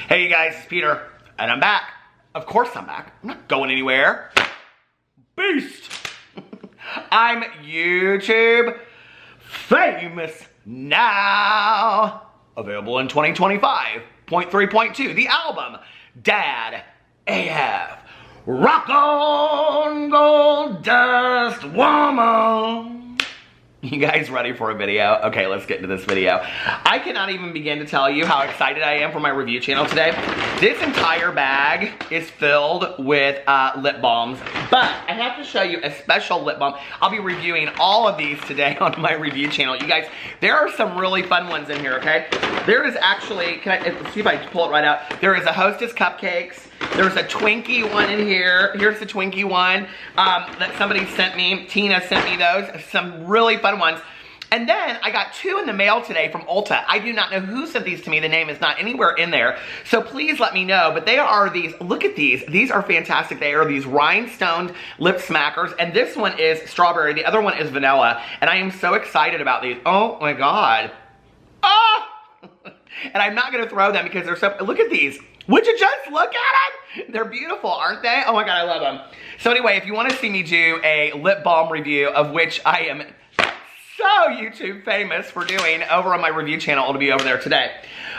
Hey you guys, it's Peter, and I'm back. Of course I'm back. I'm not going anywhere. Beast! I'm YouTube famous now. Available in 2025.3.2. The album, Dad AF. Rock on, gold dust woman. You guys ready for a video? Okay, let's get into this video. I cannot even begin to tell you how excited I am for my review channel today. This entire bag is filled with lip balms, but I have to show you a special lip balm. I'll be reviewing all of these today on my review channel. You guys, there are some really fun ones in here, okay? There is actually, let's see if I can pull it right out. There is a Hostess Cupcakes. There's a Twinkie one in here. Here's the Twinkie one that somebody sent me. Tina sent me those. Some really fun ones. And then I got two in the mail today from Ulta. I do not know who sent these to me. The name is not anywhere in there. So please let me know. But they are these, look at these. These are fantastic. They are these rhinestoned lip smackers. And this one is strawberry. The other one is vanilla. And I am so excited about these. Oh my God. Oh! And I'm not gonna throw them because they're so, look at these. Would you just look at them? They're beautiful, aren't they? Oh my God, I love them. So anyway, if you wanna see me do a lip balm review, of which I am so YouTube famous for doing over on my review channel, it'll be over there today.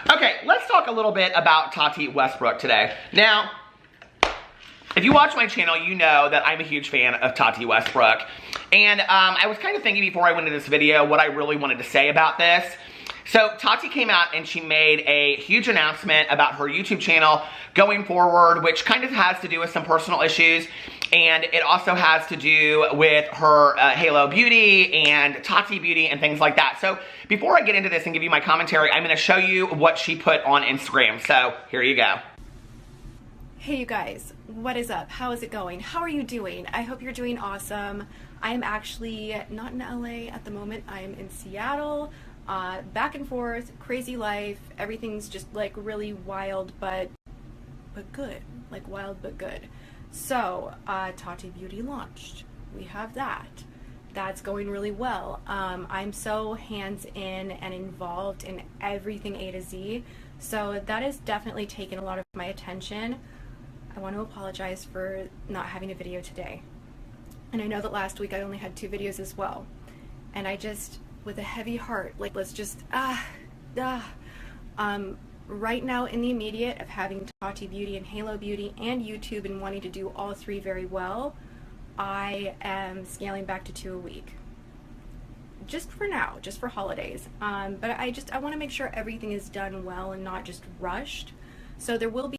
Okay, let's talk a little bit about Tati Westbrook today. Now, if you watch my channel, you know that I'm a huge fan of Tati Westbrook. And I was kind of thinking before I went into this video what I really wanted to say about this. So Tati came out and she made a huge announcement about her YouTube channel going forward, which kind of has to do with some personal issues. And it also has to do with her Halo Beauty and Tati Beauty and things like that. So before I get into this and give you my commentary, I'm gonna show you what she put on Instagram. So here you go. Hey you guys, what is up? How is it going? How are you doing? I hope you're doing awesome. I am actually not in LA at the moment. I am in Seattle. Back and forth, crazy life, everything's just like really wild but good, like wild but good. So Tati Beauty launched. We have that. That's going really well. I'm so hands-in and involved in everything A to Z, so that has definitely taken a lot of my attention. I want to apologize for not having a video today, and I know that last week I only had 2 videos as well, and I just, with a heavy heart, like, let's just right now in the immediate of having Tati Beauty and Halo Beauty and YouTube and wanting to do all 3 very well, I am scaling back to 2 a week. Just for now, just for holidays. But I want to make sure everything is done well and not just rushed. So there will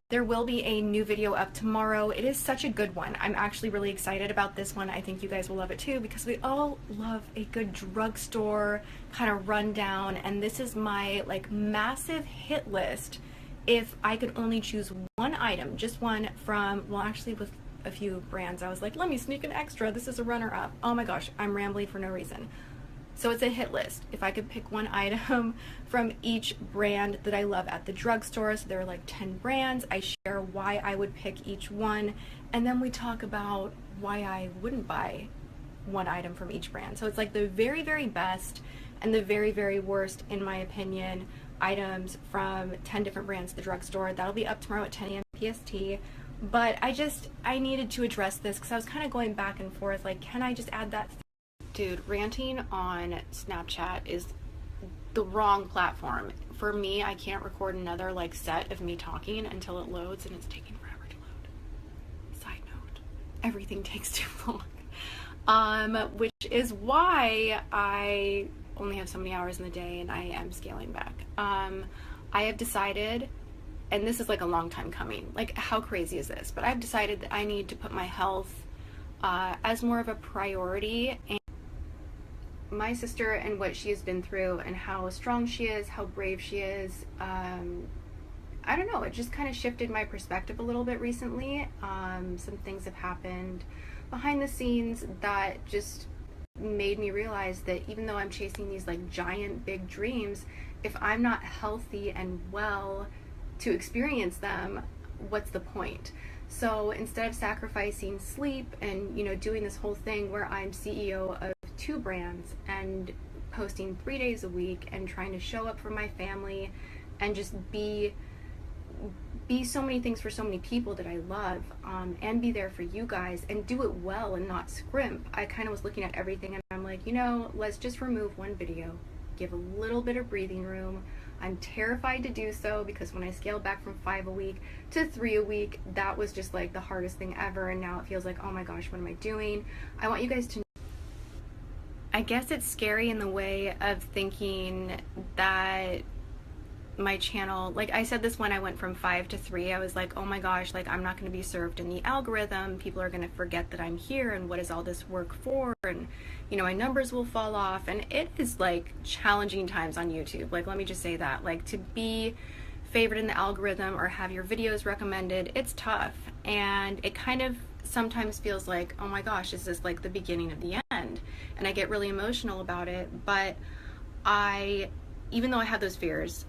be a new video up tomorrow. It is such a good one. I'm actually really excited about this one. I think you guys will love it too, because we all love a good drugstore kind of rundown, and this is my like massive hit list. If I could only choose one item, just one from, well actually with a few brands, I was like, let me sneak an extra. This is a runner-up. Oh my gosh, I'm rambling for no reason. So it's a hit list. If I could pick one item from each brand that I love at the drugstore, so there are like 10 brands, I share why I would pick each one, and then we talk about why I wouldn't buy one item from each brand. So it's like the very, very best and the very, very worst, in my opinion, items from 10 different brands at the drugstore. That'll be up tomorrow at 10 a.m. PST. But I needed to address this because I was kind of going back and forth, like, can I just add that? Dude, ranting on Snapchat is the wrong platform. For me, I can't record another like set of me talking until it loads, and it's taking forever to load. Side note, everything takes too long. Which is why I only have so many hours in the day and I am scaling back. I have decided, and this is like a long time coming, like how crazy is this? But I've decided that I need to put my health as more of a priority. And my sister and what she has been through and how strong she is, how brave she is, I don't know, it just kind of shifted my perspective a little bit recently. Some things have happened behind the scenes that just made me realize that even though I'm chasing these like giant big dreams, if I'm not healthy and well to experience them, what's the point? So instead of sacrificing sleep and, you know, doing this whole thing where I'm CEO of 2 brands and posting 3 days a week and trying to show up for my family and just be be so many things for so many people that I love, and be there for you guys and do it well and not scrimp. I kind of was looking at everything and I'm like, you know, let's just remove one video, give a little bit of breathing room. I'm terrified to do so because when I scaled back from 5 a week to 3 a week, that was just like the hardest thing ever, and now it feels like, oh my gosh, what am I doing? I want you guys to, I guess it's scary in the way of thinking that my channel, like I said this when I went from 5 to 3, I was like, oh my gosh, like I'm not going to be served in the algorithm. People are going to forget that I'm here, and what is all this work for? And you know, my numbers will fall off, and it is like challenging times on YouTube. Like, let me just say that, like, to be favored in the algorithm or have your videos recommended, it's tough, and it kind of sometimes feels like, oh my gosh, is this like the beginning of the end? And I get really emotional about it, but even though I have those fears,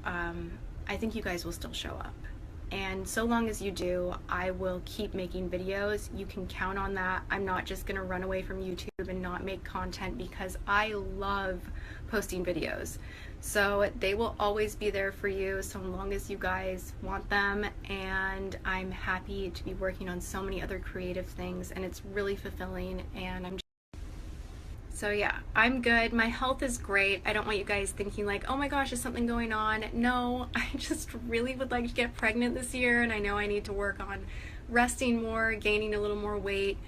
I think you guys will still show up. And so long as you do, I will keep making videos. You can count on that. I'm not just gonna run away from YouTube and not make content, because I love posting videos. So they will always be there for you so long as you guys want them. And I'm happy to be working on so many other creative things, and it's really fulfilling, and so yeah, I'm good. My health is great. I don't want you guys thinking like, oh my gosh, is something going on? No, I just really would like to get pregnant this year, and I know I need to work on resting more, gaining a little more weight,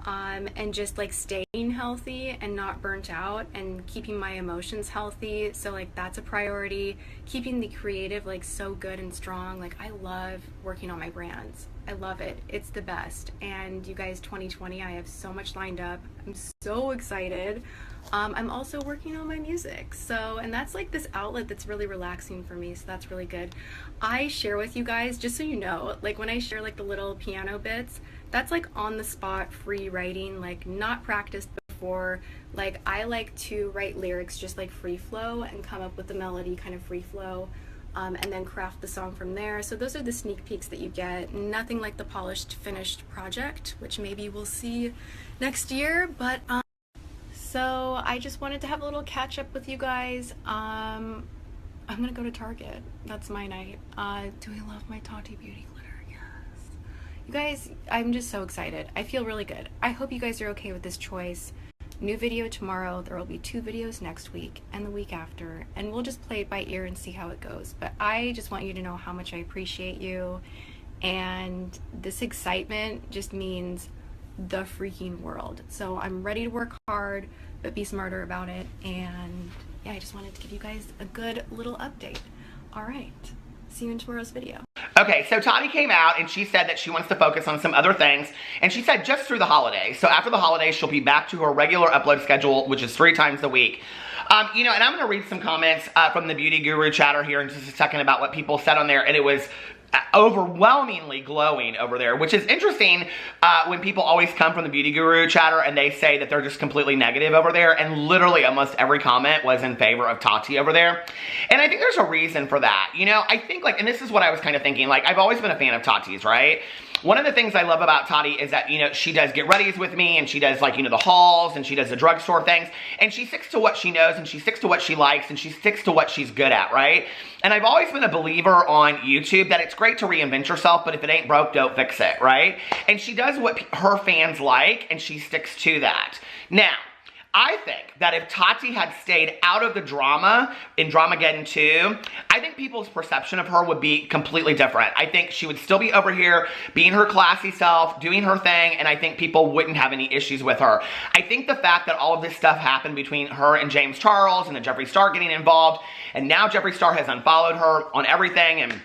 and just like staying healthy and not burnt out, and keeping my emotions healthy. So like that's a priority. Keeping the creative like so good and strong. Like I love working on my brands. I love it. It's the best. And you guys, 2020, I have so much lined up. I'm so excited. I'm also working on my music. So, and that's like this outlet that's really relaxing for me. So that's really good. I share with you guys, just so you know, like when I share like the little piano bits, that's like on the spot free writing, like not practiced before. Like I like to write lyrics just like free flow and come up with the melody kind of free flow. And then craft the song from there. So those are the sneak peeks that you get. Nothing like the polished, finished project, which maybe we'll see next year. But so I just wanted to have a little catch up with you guys. I'm gonna go to Target. That's my night. Do I love my Tati Beauty glitter? Yes. You guys, I'm just so excited. I feel really good. I hope you guys are okay with this choice. New video tomorrow. There will be 2 videos next week and the week after, and we'll just play it by ear and see how it goes. But I just want you to know how much I appreciate you, and this excitement just means the freaking world. So I'm ready to work hard, but be smarter about it. And yeah, I just wanted to give you guys a good little update. All right, see you in tomorrow's video. Okay, so Tati came out and she said that she wants to focus on some other things, and she said just through the holidays. So after the holidays, she'll be back to her regular upload schedule, which is 3 times a week. You know, and I'm going to read some comments from the Beauty Guru chatter here in just a second about what people said on there, and it was overwhelmingly glowing over there, which is interesting when people always come from the Beauty Guru chatter and they say that they're just completely negative over there, and literally almost every comment was in favor of Tati over there. And I think there's a reason for that. You know, I think like, and this is what I was kind of thinking, like I've always been a fan of Tati's, right? One of the things I love about Tati is that, you know, she does get readies with me, and she does like, you know, the hauls, and she does the drugstore things, and she sticks to what she knows, and she sticks to what she likes, and she sticks to what she's good at, right? And I've always been a believer on YouTube that it's great to reinvent yourself, but if it ain't broke, don't fix it, right? And she does what her fans like, and she sticks to that. Now, I think that if Tati had stayed out of the drama in Dramageddon 2, I think people's perception of her would be completely different. I think she would still be over here being her classy self, doing her thing, and I think people wouldn't have any issues with her. I think the fact that all of this stuff happened between her and James Charles, and then Jeffree Star getting involved, and now Jeffree Star has unfollowed her on everything, and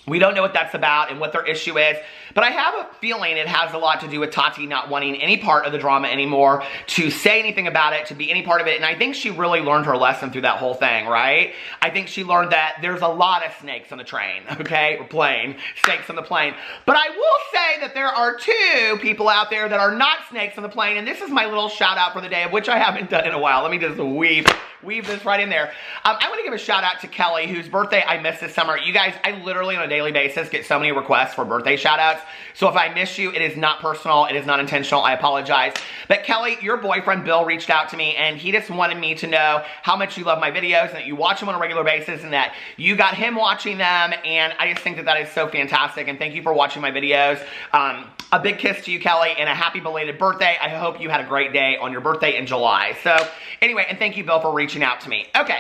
we don't know what that's about and what their issue is, but I have a feeling it has a lot to do with Tati not wanting any part of the drama anymore, to say anything about it, to be any part of it, and I think she really learned her lesson through that whole thing, right? I think she learned that there's a lot of snakes on the train, okay? Or plane, snakes on the plane. But I will say that there are 2 people out there that are not snakes on the plane, and this is my little shout out for the day, of which I haven't done in a while. Let me just weep weave this right in there. I want to give a shout out to Kelly, whose birthday I missed this summer. You guys, I literally on a daily basis get so many requests for birthday shout outs. So if I miss you, it is not personal. It is not intentional. I apologize. But Kelly, your boyfriend Bill reached out to me, and he just wanted me to know how much you love my videos and that you watch them on a regular basis and that you got him watching them. And I just think that that is so fantastic. And thank you for watching my videos. A big kiss to you, Kelly, and a happy belated birthday. I hope you had a great day on your birthday in July. So anyway, and thank you, Bill, for reaching out to me. Okay.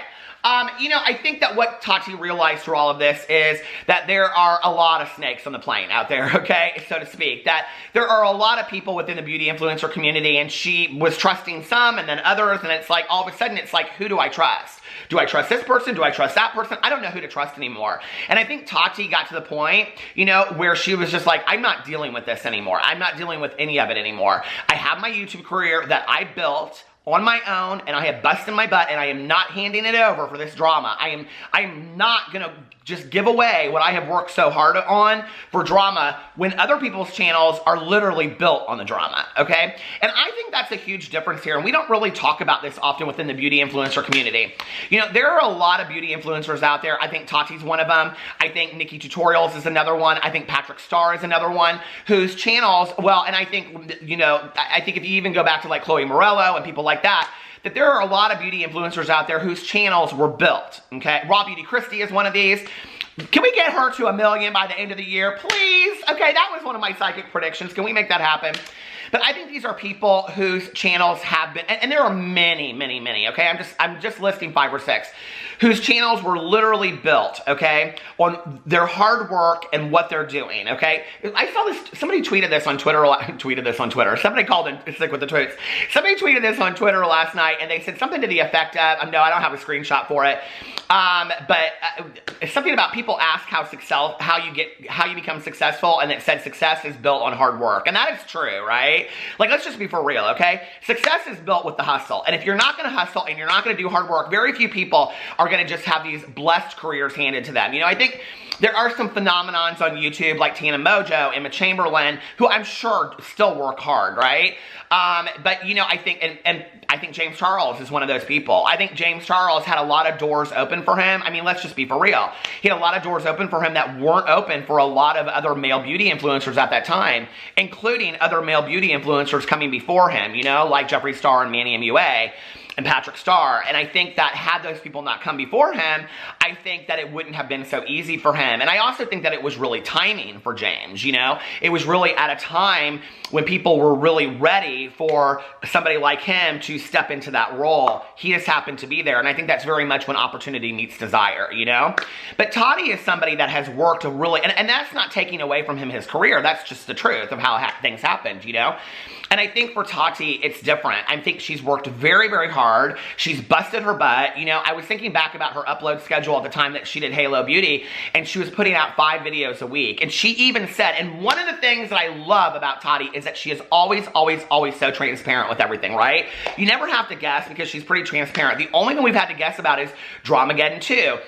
You know, I think that what Tati realized through all of this is that there are a lot of snakes on the plane out there, okay, so to speak. That there are a lot of people within the beauty influencer community, and she was trusting some and then others, and it's like, all of a sudden, it's like, who do I trust? Do I trust this person? Do I trust that person? I don't know who to trust anymore. And I think Tati got to the point, you know, where she was just like, I'm not dealing with this anymore. I'm not dealing with any of it anymore. I have my YouTube career that I built on my own, and I have busted my butt, and I am not handing it over for this drama. I am not gonna just give away what I have worked so hard on for drama when other people's channels are literally built on the drama, okay? And I think that's a huge difference here, and we don't really talk about this often within the beauty influencer community. You know, there are a lot of beauty influencers out there. I think Tati's one of them. I think Nikki Tutorials is another one. I think Patrick Starr is another one whose channels, well, and I think, you know, I think if you even go back to like Chloe Morello and people like that there are a lot of beauty influencers out there whose channels were built, okay? Raw Beauty Christie is one of these. Can we get her to 1 million by the end of the year, please? Okay, that was one of my psychic predictions. Can we make that happen? But I think these are people whose channels have been, and there are many, many, many, okay? I'm just listing 5 or 6, whose channels were literally built, okay, on their hard work and what they're doing, okay? I saw this, somebody tweeted this on Twitter, somebody called in sick with the tweets. Somebody tweeted this on Twitter last night, and they said something to the effect of, no, I don't have a screenshot for it, but something about people ask how you become successful, and it said success is built on hard work, and that is true, right? Like, let's just be for real, okay? Success is built with the hustle, and if you're not going to hustle and you're not going to do hard work, very few people are going to just have these blessed careers handed to them. You know, I think there are some phenomenons on YouTube like Tana Mojo, Emma Chamberlain, who I'm sure still work hard, right? But, you know, I think, and I think James Charles is one of those people. I think James Charles had a lot of doors open for him. I mean, let's just be for real. He had a lot of doors open for him that weren't open for a lot of other male beauty influencers at that time, including other male beauty influencers coming before him, you know, like Jeffree Star and Manny MUA. And Patrick Starr, and I think that had those people not come before him, I think that it wouldn't have been so easy for him. And I also think that it was really timing for James, you know? It was really at a time when people were really ready for somebody like him to step into that role. He just happened to be there, and I think that's very much when opportunity meets desire, you know? But Tati is somebody that has worked to really, and that's not taking away from him his career, that's just the truth of how things happened, you know? And I think for Tati, it's different. I think she's worked very, very hard. She's busted her butt. You know, I was thinking back about her upload schedule at the time that she did Halo Beauty, and she was putting out 5 videos a week. And she even said, and one of the things that I love about Tati is that she is always, always, always so transparent with everything, right? You never have to guess because she's pretty transparent. The only thing we've had to guess about is Dramageddon 2.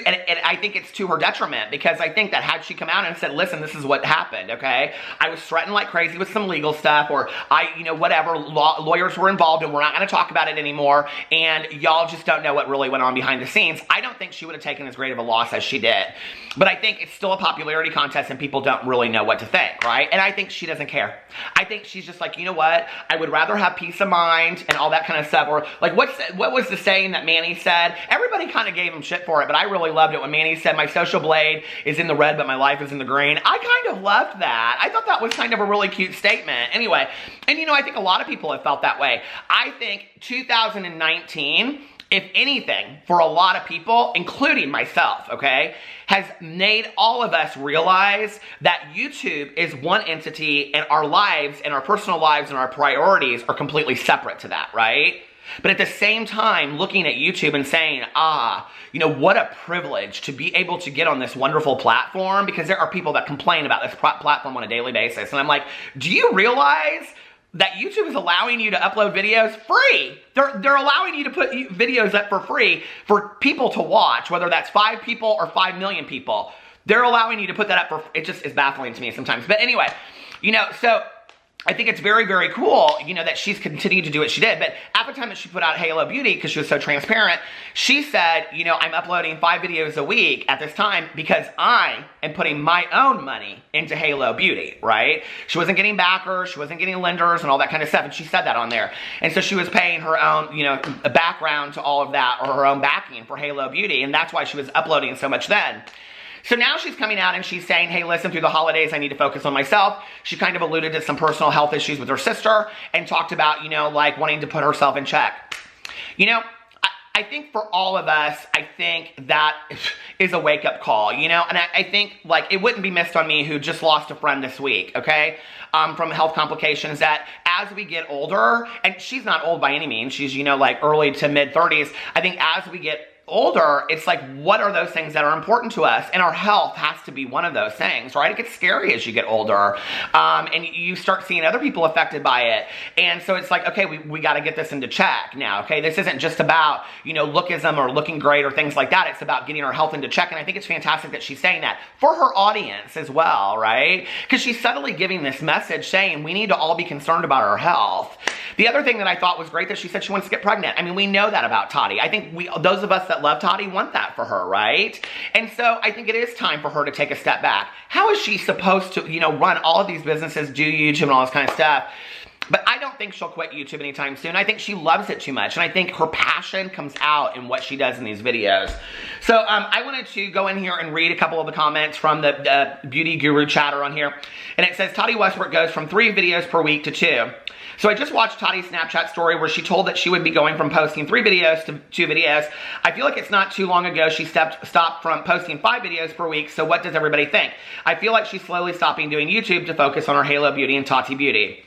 And I think it's to her detriment, because I think that had she come out and said, listen, this is what happened, okay? I was threatened like crazy with some legal stuff, or you know, whatever, lawyers were involved, and we're not going to talk about it anymore, and y'all just don't know what really went on behind the scenes. I don't think she would have taken as great of a loss as she did. But I think it's still a popularity contest, and people don't really know what to think, right? And I think she doesn't care. I think she's just like, you know what? I would rather have peace of mind and all that kind of stuff. Or like, what was the saying that Manny said? Everybody kind of gave him shit for it, but I really loved it when Manny said, my social blade is in the red, but my life is in the green. I kind of loved that. I thought that was kind of a really cute statement. Anyway, and you know, I think a lot of people have felt that way. I think 2019, if anything, for a lot of people, including myself, okay, has made all of us realize that YouTube is one entity, and our lives and our personal lives and our priorities are completely separate to that, right? But at the same time, looking at YouTube and saying, you know, what a privilege to be able to get on this wonderful platform, because there are people that complain about this platform on a daily basis. And I'm like, do you realize that YouTube is allowing you to upload videos free? They're allowing you to put videos up for free for people to watch, whether that's 5 people or 5 million people. They're allowing you to put that up for, it just is baffling to me sometimes. But anyway, you know, so I think it's very, very cool, you know, that she's continued to do what she did. But at the time that she put out Halo Beauty, because she was so transparent, she said, you know, I'm uploading 5 videos a week at this time because I am putting my own money into Halo Beauty, right? She wasn't getting backers, she wasn't getting lenders and all that kind of stuff, and she said that on there. And so she was paying her own, you know, a background to all of that, or her own backing for Halo Beauty, and that's why she was uploading so much then. So now she's coming out and she's saying, hey, listen, through the holidays, I need to focus on myself. She kind of alluded to some personal health issues with her sister and talked about, you know, like wanting to put herself in check. You know, I think for all of us, I think that is a wake-up call, you know? And I think, like, it wouldn't be missed on me who just lost a friend this week, okay? From health complications, that as we get older, and she's not old by any means, she's, you know, like early to mid-30s, I think as we get older, it's like, what are those things that are important to us? And our health has to be one of those things, right? It gets scary as you get older, and you start seeing other people affected by it. And so it's like, okay, we got to get this into check now, okay? This isn't just about, you know, lookism or looking great or things like that. It's about getting our health into check. And I think it's fantastic that she's saying that for her audience as well, right? Because she's subtly giving this message saying we need to all be concerned about our health. The other thing that I thought was great that she said she wants to get pregnant. I mean, we know that about Tati. I think those of us that love Tati want that for her, right? And so I think it is time for her to take a step back. How is she supposed to, you know, run all of these businesses, do YouTube and all this kind of stuff? But I don't think she'll quit YouTube anytime soon. I think she loves it too much. And I think her passion comes out in what she does in these videos. So I wanted to go in here and read a couple of the comments from the beauty guru chatter on here. And it says, Tati Westbrook goes from 3 videos per week to 2. So I just watched Tati's Snapchat story where she told that she would be going from posting 3 videos to 2 videos. I feel like it's not too long ago she stopped from posting 5 videos per week. So what does everybody think? I feel like she's slowly stopping doing YouTube to focus on her Halo Beauty and Tati Beauty.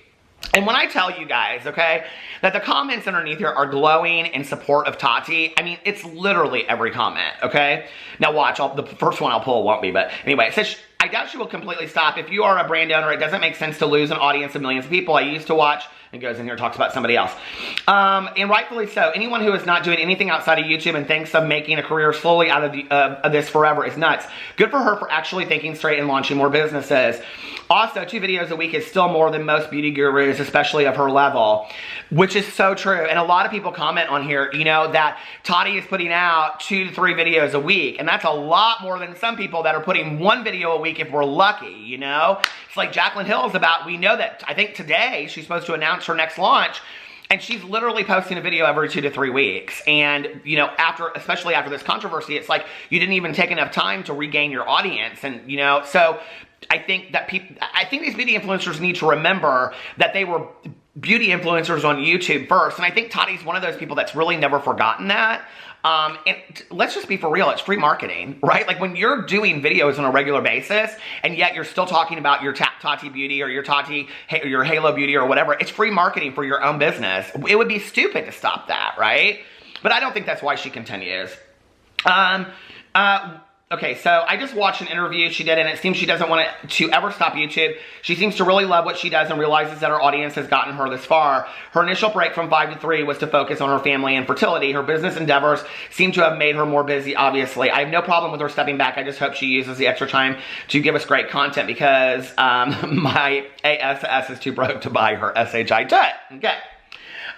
And when I tell you guys, okay, that the comments underneath here are glowing in support of Tati, I mean, it's literally every comment, okay? Now watch, the first one I'll pull won't be, but anyway, it says, I doubt she will completely stop. If you are a brand owner, it doesn't make sense to lose an audience of millions of people. I used to watch, and goes in here and talks about somebody else. And rightfully so. Anyone who is not doing anything outside of YouTube and thinks of making a career slowly out of this forever is nuts. Good for her for actually thinking straight and launching more businesses. Also, 2 videos a week is still more than most beauty gurus, especially of her level, which is so true. And a lot of people comment on here, you know, that Tati is putting out 2 to 3 videos a week. And that's a lot more than some people that are putting 1 video a week if we're lucky, you know? It's like Jaclyn Hill's about, we know that, I think today she's supposed to announce her next launch, and she's literally posting a video every 2 to 3 weeks. And, you know, especially after this controversy, it's like you didn't even take enough time to regain your audience. And, you know, so I think that these beauty influencers need to remember that they were beauty influencers on YouTube first. And I think Tati's one of those people that's really never forgotten that. And let's just be for real, it's free marketing, right? Like when you're doing videos on a regular basis and yet you're still talking about your Tati Beauty or your your Halo Beauty or whatever, it's free marketing for your own business. It would be stupid to stop that, right? But I don't think that's why she continues. Okay, so I just watched an interview she did, and it seems she doesn't want to ever stop YouTube. She seems to really love what she does and realizes that her audience has gotten her this far. Her initial break from 5 to 3 was to focus on her family and fertility. Her business endeavors seem to have made her more busy, obviously. I have no problem with her stepping back. I just hope she uses the extra time to give us great content because my ASS is too broke to buy her SHI debt. Okay.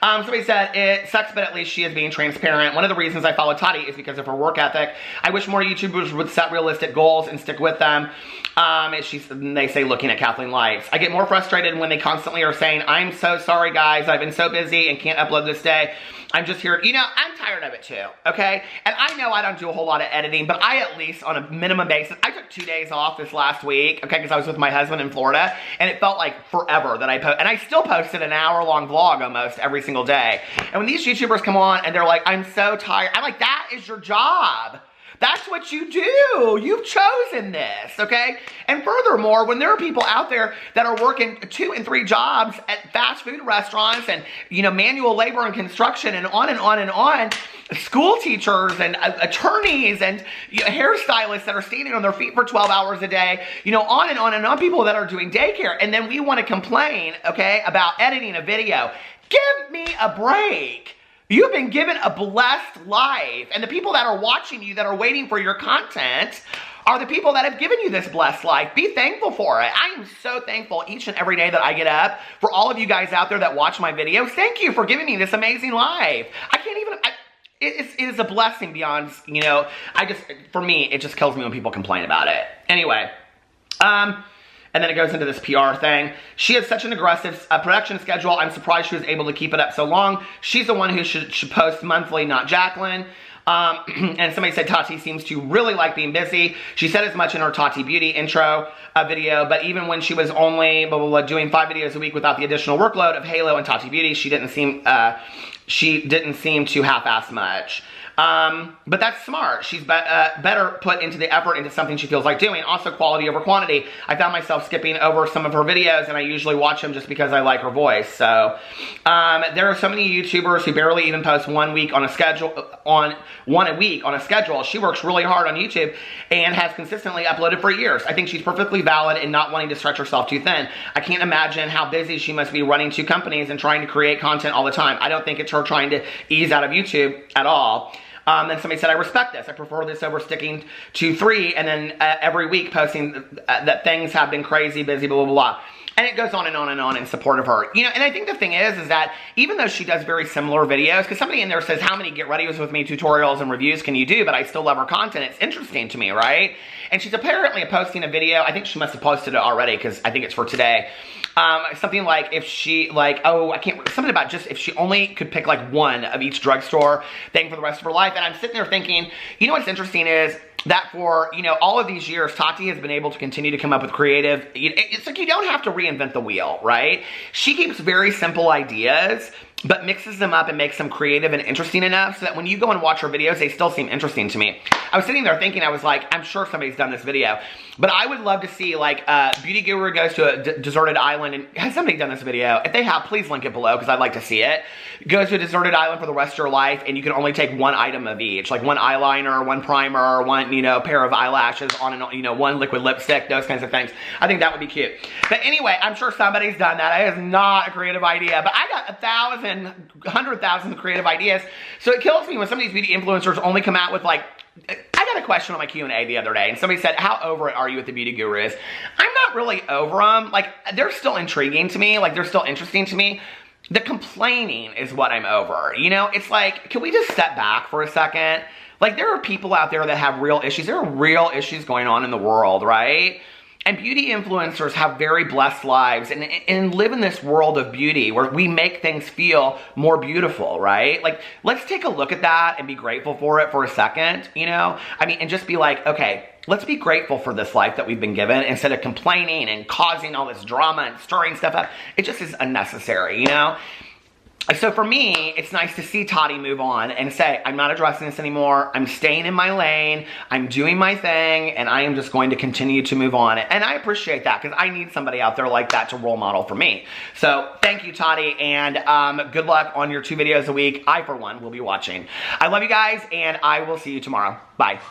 Somebody said, it sucks, but at least she is being transparent. One of the reasons I follow Tati is because of her work ethic. I wish more YouTubers would set realistic goals and stick with them. They say looking at Kathleen Lights. I get more frustrated when they constantly are saying, I'm so sorry, guys. I've been so busy and can't upload this day. I'm just here. You know, I'm tired of it too, okay? And I know I don't do a whole lot of editing, but I at least, on a minimum basis, I took 2 days off this last week, okay, because I was with my husband in Florida, and it felt like forever that and I still posted an hour-long vlog almost every single day. And when these YouTubers come on and they're like, I'm so tired, I'm like, that is your job. That's what you do. You've chosen this, okay? And furthermore, when there are people out there that are working 2 and 3 jobs at fast food restaurants and, you know, manual labor and construction and on and on and on, school teachers and attorneys and hairstylists that are standing on their feet for 12 hours a day, you know, on and on and on, people that are doing daycare. And then we want to complain, okay, about editing a video. Give me a break. You've been given a blessed life, and the people that are watching you, that are waiting for your content, are the people that have given you this blessed life. Be thankful for it. I am so thankful each and every day that I get up. For all of you guys out there that watch my videos, thank you for giving me this amazing life. I can't even... It is a blessing beyond, you know, for me, it just kills me when people complain about it. Anyway, and then it goes into this PR thing. She has such an aggressive production schedule. I'm surprised she was able to keep it up so long. She's the one who should post monthly, not Jacqueline. And somebody said Tati seems to really like being busy. She said as much in her Tati Beauty intro video, but even when she was only doing 5 videos a week without the additional workload of Halo and Tati Beauty, she didn't seem to half-ass much. But that's smart. She's better put into the effort into something she feels like doing. Also, quality over quantity. I found myself skipping over some of her videos, and I usually watch them just because I like her voice. So, there are so many YouTubers who barely even post 1 week on a schedule, one a week on a schedule. She works really hard on YouTube and has consistently uploaded for years. I think she's perfectly valid in not wanting to stretch herself too thin. I can't imagine how busy she must be running 2 companies and trying to create content all the time. I don't think it's her trying to ease out of YouTube at all. Then somebody said, I respect this. I prefer this over sticking to 3 and then every week posting that things have been crazy, busy, blah, blah, blah. And it goes on and on and on in support of her. You know, and I think the thing is that even though she does very similar videos, because somebody in there says, how many get ready with me tutorials and reviews can you do? But I still love her content. It's interesting to me, right? And she's apparently posting a video. I think she must have posted it already because I think it's for today. Something like if she, something about just if she only could pick like 1 of each drugstore thing for the rest of her life. And I'm sitting there thinking, you know what's interesting is that for, you know, all of these years, Tati has been able to continue to come up with creative, it's like you don't have to reinvent the wheel, right? She keeps very simple ideas, but mixes them up and makes them creative and interesting enough so that when you go and watch her videos, they still seem interesting to me. I was sitting there thinking, I was like, I'm sure somebody's done this video, but I would love to see, like, Beauty Guru goes to a deserted island, and has somebody done this video? If they have, please link it below, because I'd like to see it. Goes to a deserted island for the rest of your life, and you can only take 1 item of each, like 1 eyeliner, 1 primer, 1, you know, pair of eyelashes, on and on, you know, 1 liquid lipstick, those kinds of things. I think that would be cute. But anyway, I'm sure somebody's done that. It is not a creative idea, but I got 100,000 creative ideas. So it kills me when some of these beauty influencers only come out with, like, I got a question on my Q&A the other day, and somebody said, how over it are you with the beauty gurus? I'm not really over them. Like, they're still intriguing to me. Like, they're still interesting to me. The complaining is what I'm over. You know, it's like, can we just step back for a second? Like, there are people out there that have real issues. There are real issues going on in the world, right? And beauty influencers have very blessed lives and live in this world of beauty where we make things feel more beautiful, right? Like, let's take a look at that and be grateful for it for a second, you know? I mean, and just be like, okay, let's be grateful for this life that we've been given instead of complaining and causing all this drama and stirring stuff up. It just is unnecessary, you know? So for me, it's nice to see Tati move on and say, I'm not addressing this anymore. I'm staying in my lane. I'm doing my thing, and I am just going to continue to move on. And I appreciate that because I need somebody out there like that to role model for me. So thank you, Tati, and good luck on your 2 videos a week. I, for one, will be watching. I love you guys, and I will see you tomorrow. Bye.